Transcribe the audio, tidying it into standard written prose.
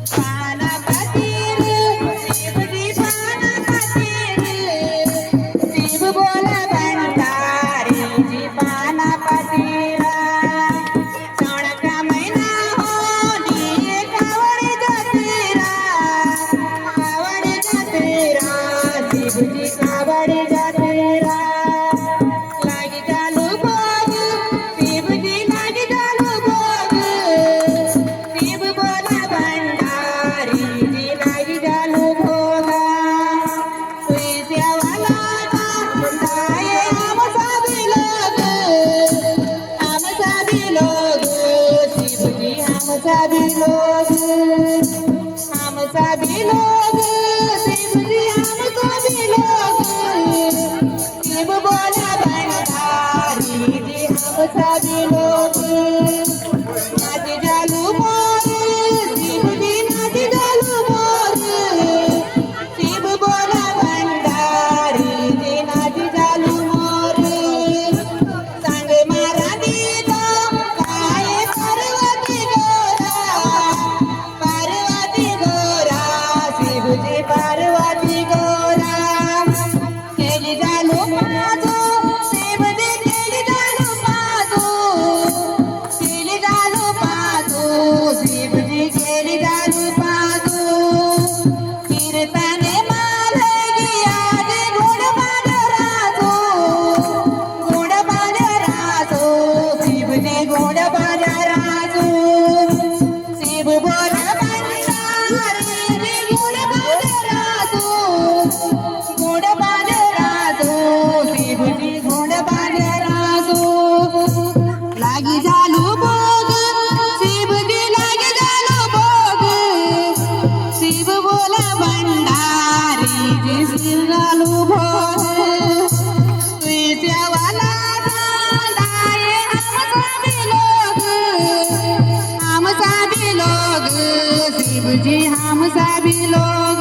पाना पातीर शिव जी पाना पातीर शिव बोला भंडारी जी पाना पातीरा श्रावण का महीना हो दिए कावड़ जतेरा शिव जी कावड़ जतेरा लागी चालू भोग शिव जी लागी चालू भोग शिव बोला भंडारी जी लागी चालू भोगा तुई सेवाला जाए हम सभी लोग शिव जी हम सभी लोग शिव जी हम सभी लोग शिव बोला भंडारी जी हम सभी लोग नाच जालू मोर शिव जी नाच जालू मोर शिव बोला भंडारी जी नाच जालू मोर सांग मारा दीदा काय पार्वती गोरा शिव जी पार्वती गोरा केली जालू पाजू शिव जी केली जालू पाजू केली जालू पाजू शिव जी केली जालू पाजू कीर्तने माले गिया जे घोड राजू शिव जी घोड राजू शिव बोला भंडारी जी घोड राजू शिव जी घोड राजू लागी झालू भोग शिव जी लागी झालू भोग शिव बोला भंडारी जी शिव झालू भोग तुई सेवाला जाए हम सभी लोग शिव जी हम सभी लोग